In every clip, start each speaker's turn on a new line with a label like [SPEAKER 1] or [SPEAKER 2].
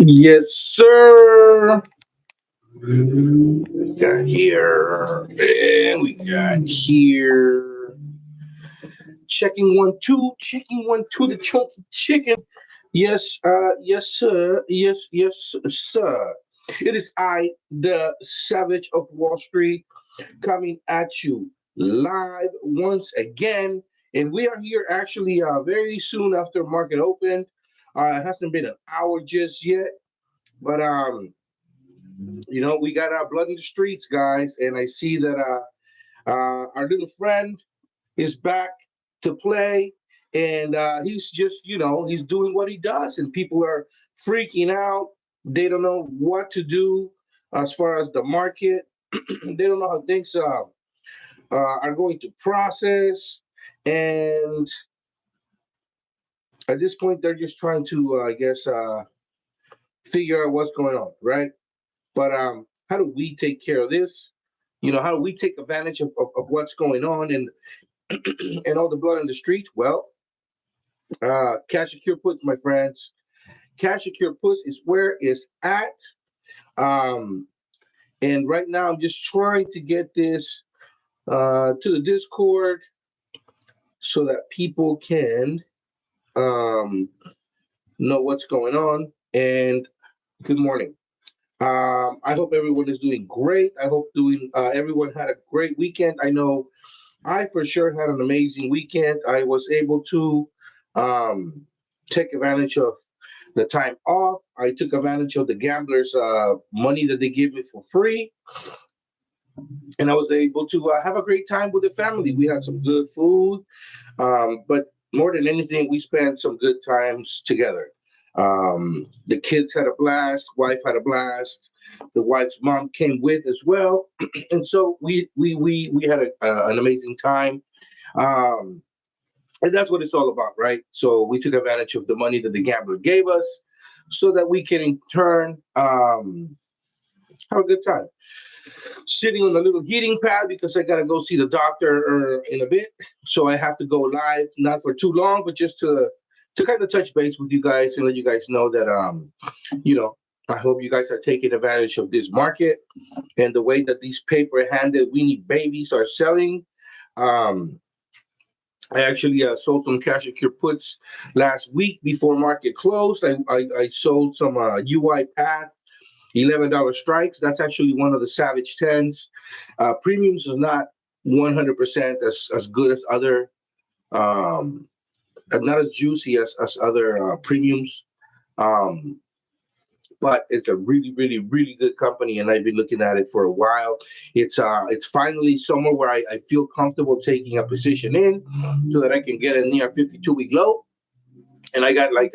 [SPEAKER 1] Yes, sir. We got here, and we got here. Checking 1 2, checking 1 2. The chunky chicken. Yes, yes, sir. Yes, sir. It is I, the Savage of Wall Street, coming at you live once again, and we are here actually very soon after market opened. It hasn't been an hour just yet, but we got our blood in the streets, guys, and I see that our little friend is back to play, and he's just, he's doing what he does, and people are freaking out. They don't know what to do as far as the market. They don't know how things are going to process, and at this point, they're just trying to, I guess, figure out what's going on, right? But how do we take care of this? How do we take advantage of what's going on and and all the blood in the streets? Well, cash secure puts, my friends. Cash secure puts is where it's at. Um, and right now, I'm just trying to get this to the Discord so that people can um, know what's going on. And good morning. I hope everyone is doing great. I hope doing everyone had a great weekend. I know I for sure had an amazing weekend. I was able to um, take advantage of the time off. I took advantage of the gamblers' money that they gave me for free, and I was able to have a great time with the family. We had some good food, but more than anything, we spent some good times together. The kids had a blast. Wife had a blast. The wife's mom came with as well, and so we had an amazing time. Um, and that's what it's all about, right? So we took advantage of the money that the gambler gave us, so that we can in turn have a good time. Sitting on a little heating pad because I gotta go see the doctor in a bit, so I have to go live, not for too long, but just to kind of touch base with you guys and let you guys know that you know, I hope you guys are taking advantage of this market and the way that these paper-handed weenie babies are selling. Um, I actually sold some cash secure puts last week before market closed. I sold some UI Path $11 strikes. That's actually one of the Savage Tens. Premiums is not 100% as good as other, um, not as juicy as other premiums. Um, but it's a really, really, really good company, and I've been looking at it for a while. It's finally somewhere where I feel comfortable taking a position in, so that I can get a near 52-week low, and I got like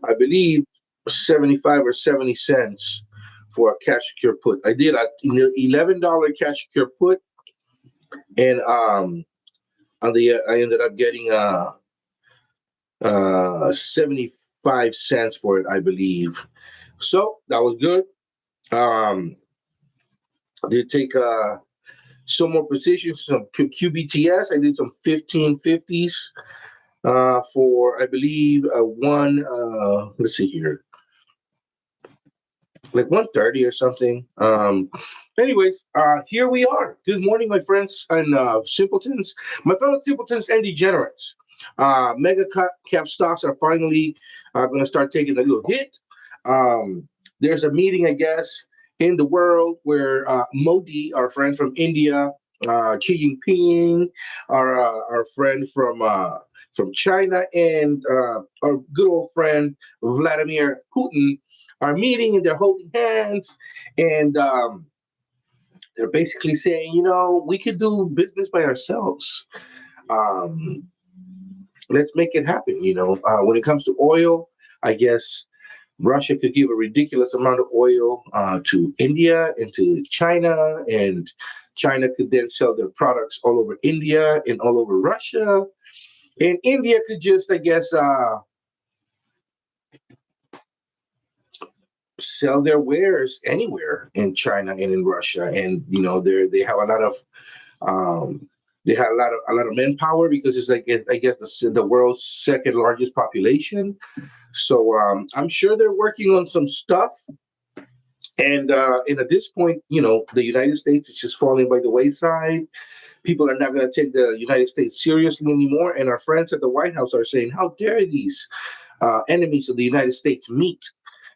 [SPEAKER 1] I believe 75 or 70 cents for a cash secure put. I did a $11 cash secure put, and on the I ended up getting 75 cents for it, I believe. So that was good. I did take some more positions, some QBTS. I did some 1550s for, I believe, one. Let's see here, like 130 or something. Anyways, here we are. Good morning, my friends and simpletons, my fellow simpletons and degenerates. Mega cap stocks are finally going to start taking a little hit. There's a meeting, I guess, in the world where Modi, our friend from India, Xi Jinping, our friend from China, and our good old friend Vladimir Putin are meeting, and they're holding hands, and they're basically saying, we could do business by ourselves. Um, let's make it happen. When it comes to oil, I guess Russia could give a ridiculous amount of oil to India and to China, and China could then sell their products all over India and all over Russia. And India could just, I guess, sell their wares anywhere in China and in Russia. And they have a lot of um, They had a lot of manpower because it's like, I guess, the world's second largest population. So I'm sure they're working on some stuff. And at this point, the United States is just falling by the wayside. People are not going to take the United States seriously anymore. And our friends at the White House are saying, "How dare these enemies of the United States meet?"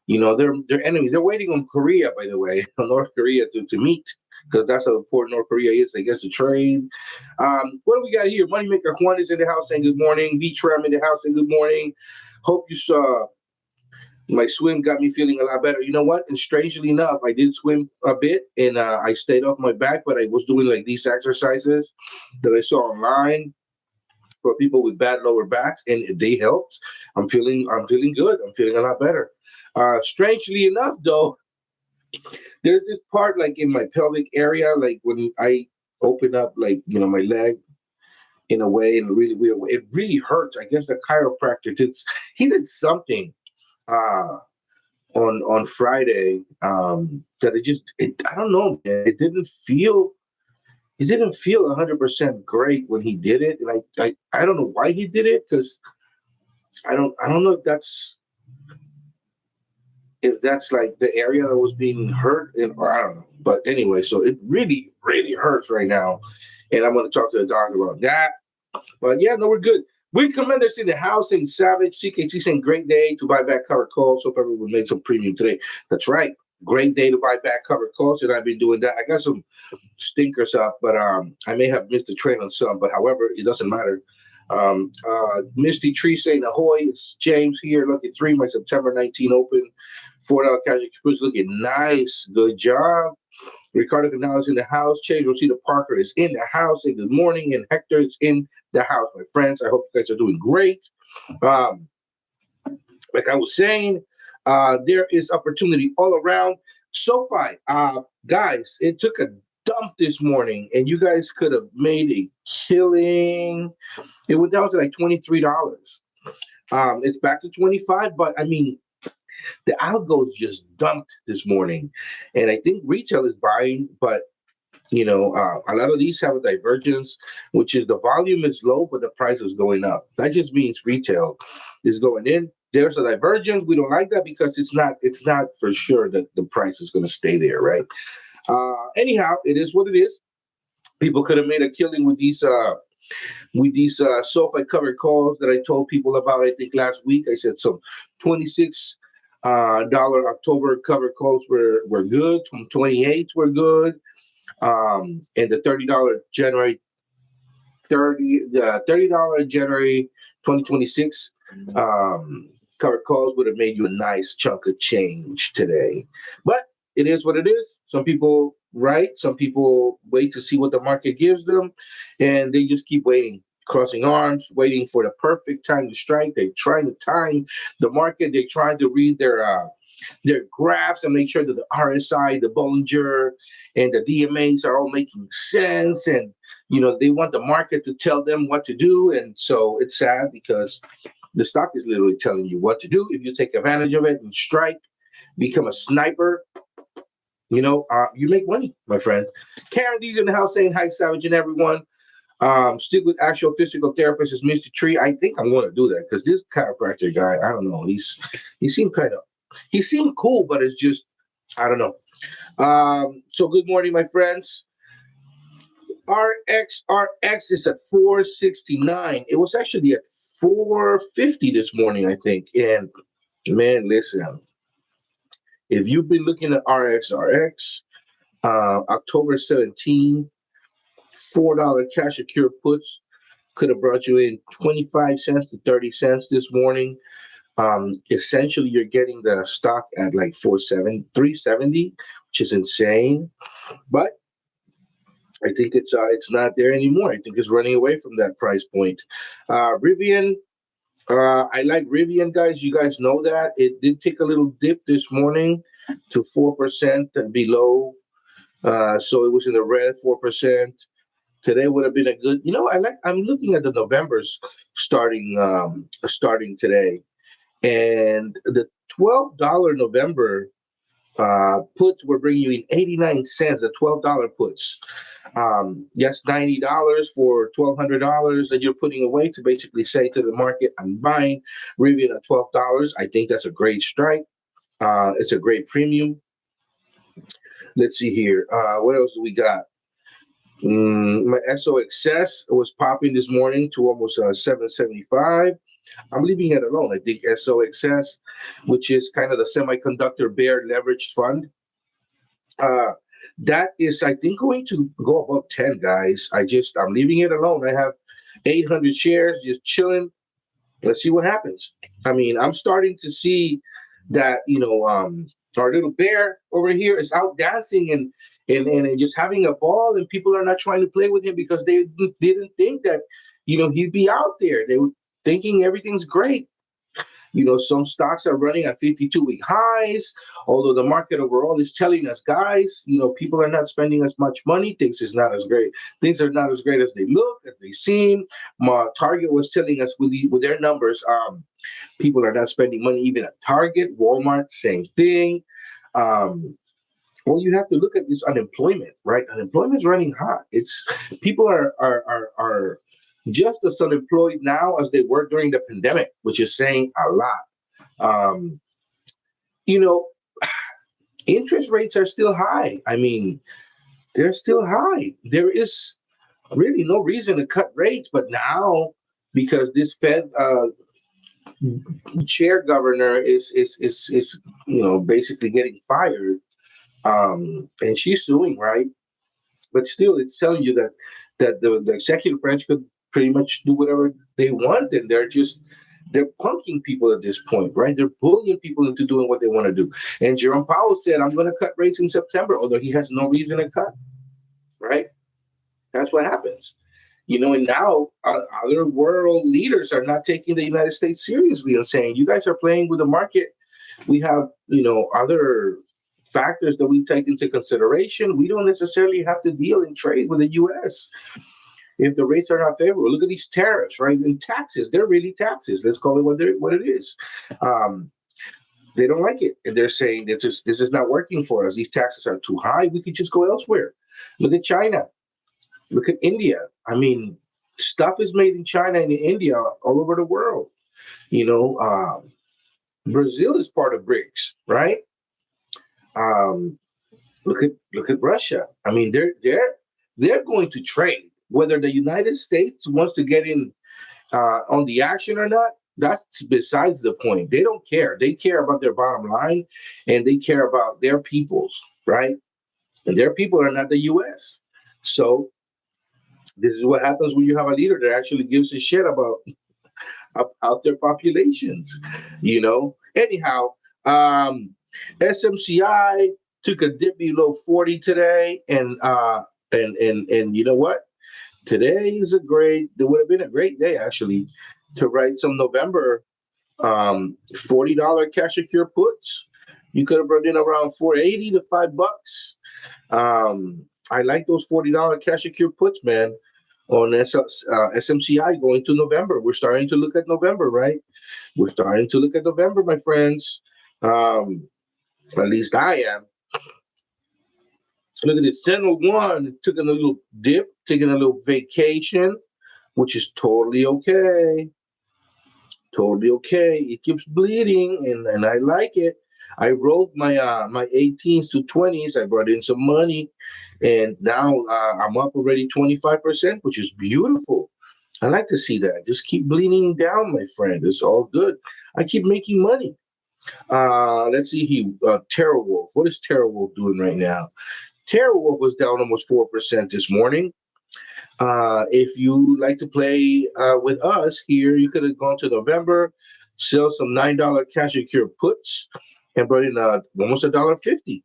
[SPEAKER 1] They're enemies. They're waiting on Korea, by the way, on North Korea to meet, because that's how important North Korea is, I guess, to trade. What do we got here? Moneymaker Juan is in the house saying good morning. V-Tram in the house saying good morning. Hope you saw. My swim got me feeling a lot better. You know what? And strangely enough, I did swim a bit, and I stayed off my back, but I was doing like these exercises that I saw online for people with bad lower backs, and they helped. I'm feeling good. I'm feeling a lot better. Strangely enough, though, there's this part like in my pelvic area, like when I open up, like my leg in a way, in a really weird way, it really hurts. I guess the chiropractor he did something uh on Friday, that I don't know, man. It didn't feel 100% great when he did it, and I don't know why he did it, because I don't know if that's like the area that was being hurt, or I don't know. But anyway, so it really really hurts right now, and I'm going to talk to the doctor about that. But yeah, no, we're good. We commend us in the house saying Savage, CKT saying great day to buy back covered calls. Hope everyone made some premium today. That's right. Great day to buy back covered calls, and I've been doing that. I got some stinkers up, but I may have missed the train on some, but however, it doesn't matter. Misty Tree saying ahoy. It's James here. Lucky 3, my September 19 open. $4 cash express looking nice. Good job. Ricardo Canales in the house. Chase Rosita Parker is in the house. And good morning. And Hector is in the house, my friends. I hope you guys are doing great. Like I was saying, there is opportunity all around. SoFi, guys, it took a dump this morning, and you guys could have made a killing. It went down to like $23. It's back to 25, but I mean, the algos just dumped this morning, and I think retail is buying, but a lot of these have a divergence, which is the volume is low, but the price is going up. That just means retail is going in. There's a divergence. We don't like that because it's not for sure that the price is going to stay there, right? Anyhow, it is what it is. People could have made a killing with these SoFi covered calls that I told people about. I think last week I said some 26 dollar October covered calls were good. 28s were good. And the $30 January January 2026 covered calls would have made you a nice chunk of change today. But it is what it is. Some people write, some people wait to see what the market gives them, and they just keep waiting, crossing arms, waiting for the perfect time to strike. They're trying to time the market. They're trying to read their graphs and make sure that the RSI, the Bollinger, and the DMAs are all making sense. And they want the market to tell them what to do. And so it's sad because the stock is literally telling you what to do. If you take advantage of it and strike, become a sniper, you make money, my friend. Karen D's in the house saying hi, Savage, and everyone. Stick with actual physical therapist is Mr. Tree. I think I'm going to do that because this chiropractor guy, I don't know. He seemed cool, but it's just, I don't know. So good morning, my friends. RX is at 469. It was actually at 450 this morning, I think. And man, listen, if you've been looking at RX, October 17th, $4 cash secure puts could have brought you in 25 cents to 30 cents this morning. Essentially, you're getting the stock at like 370, which is insane. But I think it's not there anymore. I think it's running away from that price point. Rivian, I like Rivian, guys. You guys know that it did take a little dip this morning to 4% and below. So it was in the red, 4%. Today would have been a good. I'm looking at the Novembers starting today, and the $12 November Puts were bringing you in 89 cents, the $12 puts. Yes, $90 for $1,200 that you're putting away to basically say to the market, I'm buying Rivian at $12. I think that's a great strike. It's a great premium. Let's see here. What else do we got? My SOXS was popping this morning to almost 775. I'm leaving it alone. I think SOXS, which is kind of the semiconductor bear leveraged fund, that is, I think, going to go above 10, guys. I'm leaving it alone. I have 800 shares just chilling. Let's see what happens. I mean, I'm starting to see that, our little bear over here is out dancing and just having a ball, and people are not trying to play with him because they didn't think that, he'd be out there. They were thinking everything's great. Some stocks are running at 52-week highs, although the market overall is telling us, guys, people are not spending as much money. Things are not as great as they look, as they seem. Target was telling us with their numbers, people are not spending money even at Target. Walmart, same thing. Well, you have to look at this unemployment, right? Unemployment is running hot. People are just as unemployed now as they were during the pandemic, which is saying a lot. You know, interest rates are still high. I mean, they're still high. There is really no reason to cut rates, but now because this Fed chair governor is basically getting fired, and she's suing, right? But still, it's telling you that the executive branch could pretty much do whatever they want, and they're punking people at this point, right? They're bullying people into doing what they want to do. And Jerome Powell said, I'm going to cut rates in September, although he has no reason to cut, right? That's what happens. And now other world leaders are not taking the United States seriously and saying, you guys are playing with the market. We have, other factors that we take into consideration. We don't necessarily have to deal and trade with the U.S. if the rates are not favorable. Look at these tariffs, right? And taxes, they're really taxes. Let's call it what it is. They don't like it. And they're saying this is not working for us. These taxes are too high. We could just go elsewhere. Look at China. Look at India. I mean, stuff is made in China and in India all over the world. Brazil is part of BRICS, right? Look at Russia. I mean, they're going to trade. Whether the United States wants to get in on the action or not, that's besides the point. They don't care. They care about their bottom line, and they care about their peoples, right? And their people are not the U.S. So this is what happens when you have a leader that actually gives a shit about their populations. Anyhow, SMCI took a dip below 40 today, and you know what? Today there would have been a great day actually to write some November $40 cash secure puts. You could have brought in around $4.80 to $5. I like those $40 cash secure puts, man, on SMCI going to November. We're starting to look at November, right? We're starting to look at November, my friends. At least I am. Look at this. Sentinel One took a little dip, taking a little vacation, which is totally okay. Totally okay. It keeps bleeding, and I like it. I rolled my 18s to 20s. I brought in some money, and now I'm up already 25%, which is beautiful. I like to see that. Just keep bleeding down, my friend. It's all good. I keep making money. Let's see here. TerraWolf. What is TerraWolf doing right now? TerraWolf was down almost 4% this morning. If you like to play with us here, you could have gone to November, sell some $9 cash secure puts, and brought in almost $1.50.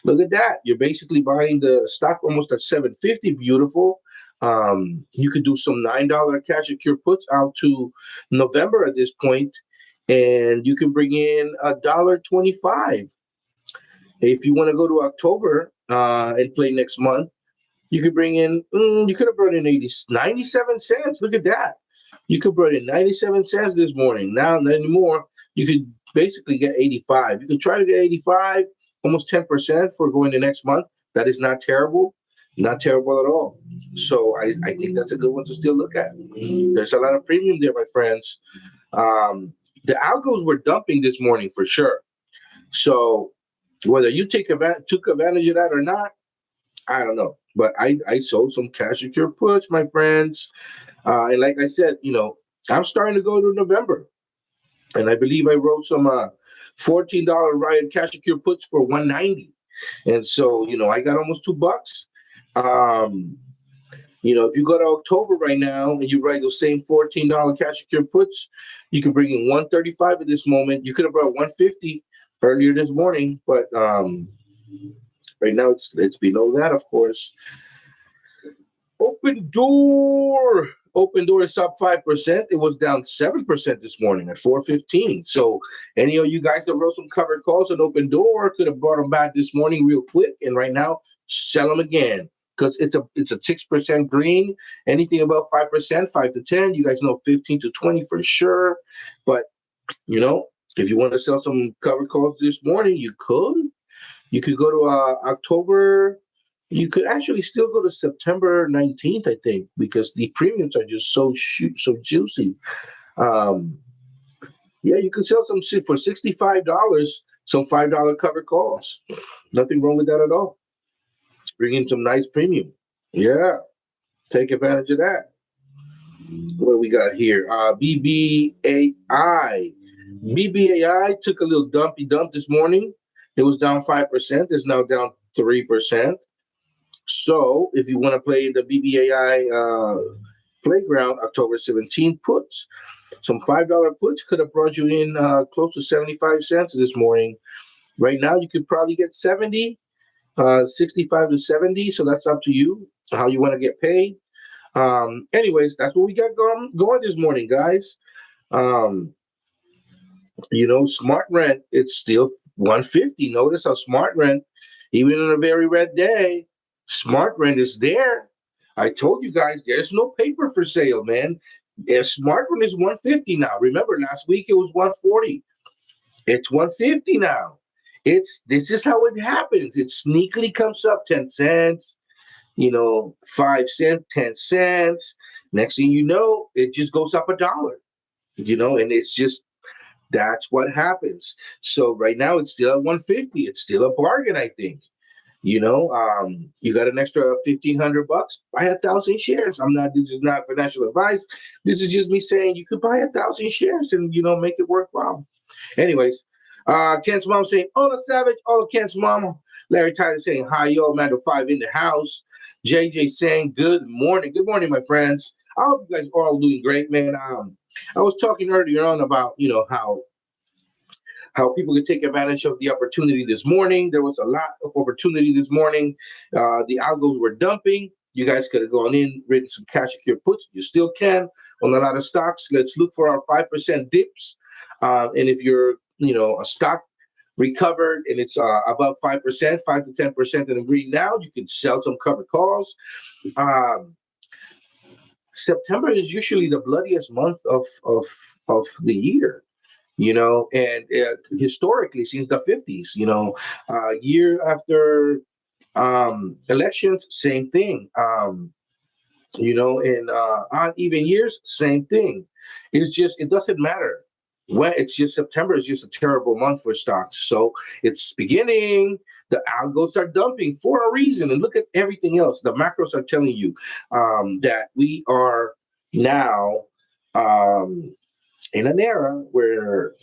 [SPEAKER 1] Look at that. You're basically buying the stock almost at $7.50. Beautiful. You could do some $9 cash secure puts out to November at this point, and you can bring in $1.25. If you want to go to October and play next month, you could bring in, you could have brought in 97 cents. Look at that. You could bring in 97 cents this morning. Now, not anymore. You could basically get 85. You could try to get 85, almost 10% for going the next month. That is not terrible. Not terrible at all. So I think that's a good one to still look at. There's a lot of premium there, my friends. Um, the algos were dumping this morning for sure. So whether you took advantage of that or not, I don't know. But I sold some cash secure puts, my friends. And like I said, I'm starting to go to November. And I believe I wrote some $14 Riot cash secure puts for 190. And so, I got almost $2. Um, if you go to October right now and you write those same $14 cash secure puts, you can bring in 135 at this moment. You could have brought 150 earlier this morning, but right now it's below that, of course. Open Door. Open Door is up 5%. It was down 7% this morning at 415. So any of you guys that wrote some covered calls on Open Door could have brought them back this morning real quick. And right now, sell them again because it's a 6% green. Anything above 5%, 5 to 10. You guys know 15 to 20 for sure. But if you want to sell some covered calls this morning, you could. You could go to October. You could actually still go to September 19th, I think, because the premiums are just so juicy. Yeah, you can sell some for $65, some $5 covered calls. Nothing wrong with that at all. Bring in some nice premium. Yeah, take advantage of that. What do we got here? BBAI. BBAI took a little dumpy dump this morning. It was down 5%. It's now down 3%. So if you want to play the BBAI playground, October 17th puts, some $5 puts could have brought you in close to 75 cents this morning. Right now, you could probably get 70, 65 to 70. So that's up to you how you want to get paid. Anyways, that's what we got going this morning, guys. Smart rent, it's still 150. Notice how smart rent, even on a very red day, smart rent is there. I told you guys there's no paper for sale, man. Smart rent is 150 now. Remember, last week it was 140. It's 150 now. This is how it happens. It sneakily comes up 10 cents, 5 cents, 10 cents. Next thing you know, it just goes up $1. And it's just that's what happens. So right now it's still at 150. It's still a bargain, I think. You got an extra $1,500, buy 1,000 shares. This is not financial advice. This is just me saying you could buy 1,000 shares and make it worthwhile. Anyways, Ken's mom saying, Ola Savage, Ola Ken's mama. Larry Tyler saying, hi, yo, Mando 5 in the house. JJ saying, good morning. Good morning, my friends. I hope you guys are all doing great, man. I was talking earlier on about, how people could take advantage of the opportunity this morning. There was a lot of opportunity this morning. The algos were dumping. You guys could have gone in, written some cash secure puts. You still can on a lot of stocks. Let's look for our 5% dips. And if you're, a stock recovered and it's above 5%, 5 to 10% in the green now, you can sell some covered calls. September is usually the bloodiest month of the year. And historically since the 50s, year after elections, same thing. And odd even years, same thing. It doesn't matter. It's just September is just a terrible month for stocks. So it's beginning. The algos are dumping for a reason. And look at everything else. The macros are telling you that we are now in an era where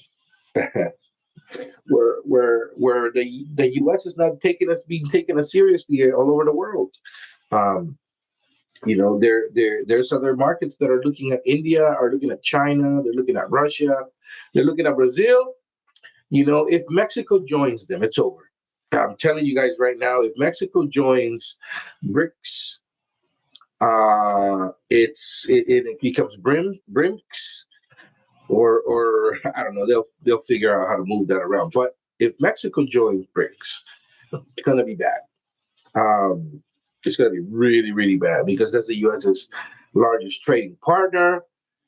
[SPEAKER 1] where the U.S. is not being taken as seriously all over the world. There's other markets that are looking at India, are looking at China, they're looking at Russia, they're looking at Brazil. If Mexico joins them, it's over. I'm telling you guys right now, if Mexico joins BRICS, it becomes BRICS, or I don't know. They'll figure out how to move that around. But if Mexico joins BRICS, it's gonna be bad. It's gonna be really, really bad because that's the U.S.'s largest trading partner.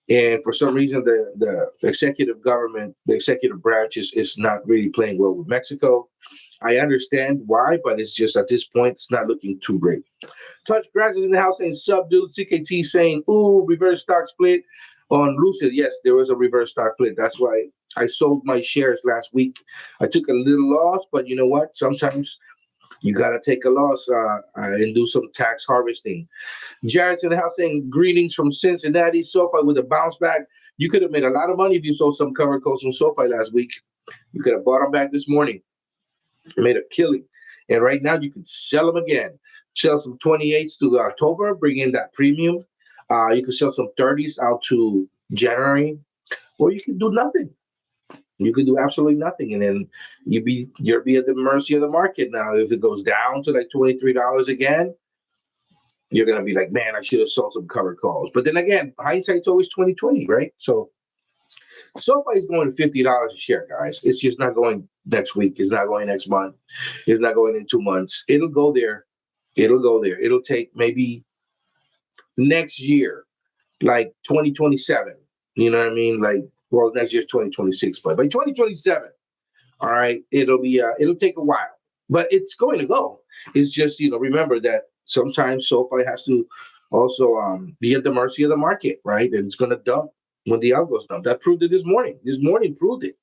[SPEAKER 1] And for some reason, the executive government, the executive branch is not really playing well with Mexico. I understand why, but it's just at this point, it's not looking too great. Touch Grass is in the house saying subdued. CKT saying, ooh, reverse stock split on Lucid. Yes, there was a reverse stock split. That's why I sold my shares last week. I took a little loss, but you know what? Sometimes you got to take a loss and do some tax harvesting. Jared's in the house saying, greetings from Cincinnati. SoFi with a bounce back. You could have made a lot of money if you sold some covered calls from SoFi last week. You could have bought them back this morning. Made a killing. And right now you can sell them again. Sell some 28s to October, bring in that premium. You can sell some 30s out to January, or you can do nothing. You can do absolutely nothing, and then you'll be at the mercy of the market. Now, if it goes down to like $23 again, you're gonna be like, man, I should have sold some covered calls. But then again, hindsight's always 2020, right? So SoFi is going to $50 a share, guys. It's just not going next week. It's not going next month. It's not going in 2 months. It'll go there. It'll go there. It'll take maybe next year, like 2027. You know what I mean? Like, well, next year's 2026, but by 2027, all right, it'll take a while, but it's going to go. It's just, remember that sometimes SoFi has to also be at the mercy of the market, right? And it's going to dump when the algo's dump. That proved it this morning. This morning proved it.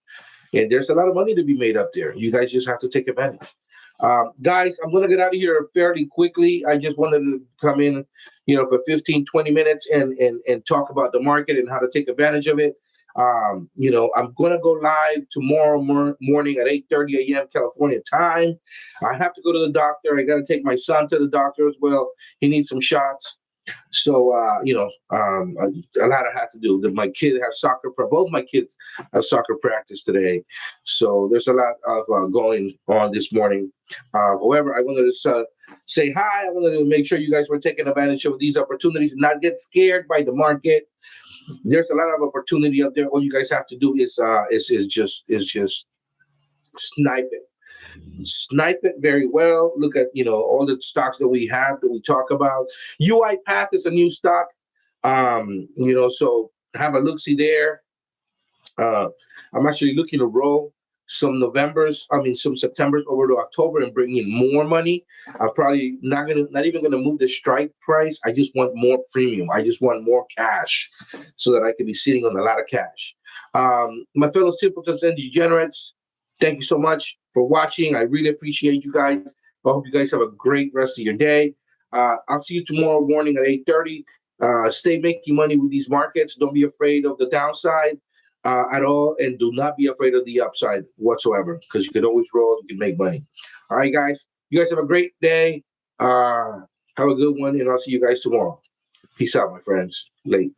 [SPEAKER 1] And there's a lot of money to be made up there. You guys just have to take advantage. Guys, I'm going to get out of here fairly quickly. I just wanted to come in, for 15, 20 minutes and talk about the market and how to take advantage of it. I'm going to go live tomorrow morning at 8:30 a.m. California time. I have to go to the doctor. I got to take my son to the doctor as well. He needs some shots. So, a lot I have to do. My kid has soccer. Both my kids have soccer practice today. So there's a lot of going on this morning. However, I wanted to say hi. I wanted to make sure you guys were taking advantage of these opportunities and not get scared by the market. There's a lot of opportunity out there. All you guys have to do is just snipe it. Snipe it very well. Look at all the stocks that we have that we talk about. UiPath is a new stock. So have a look-see there. I'm actually looking to roll some September's over to October and bring in more money. I'm probably not even gonna move the strike price. I just want more premium. I just want more cash so that I can be sitting on a lot of cash. My fellow simpletons and degenerates, thank you so much for watching. I really appreciate you guys. I hope you guys have a great rest of your day. I'll see you tomorrow morning at 8:30. Stay making money with these markets. Don't be afraid of the downside at all, and do not be afraid of the upside whatsoever, because you can always roll. You can make money. All right, guys. You guys have a great day. Have a good one, and I'll see you guys tomorrow. Peace out, my friends. Late.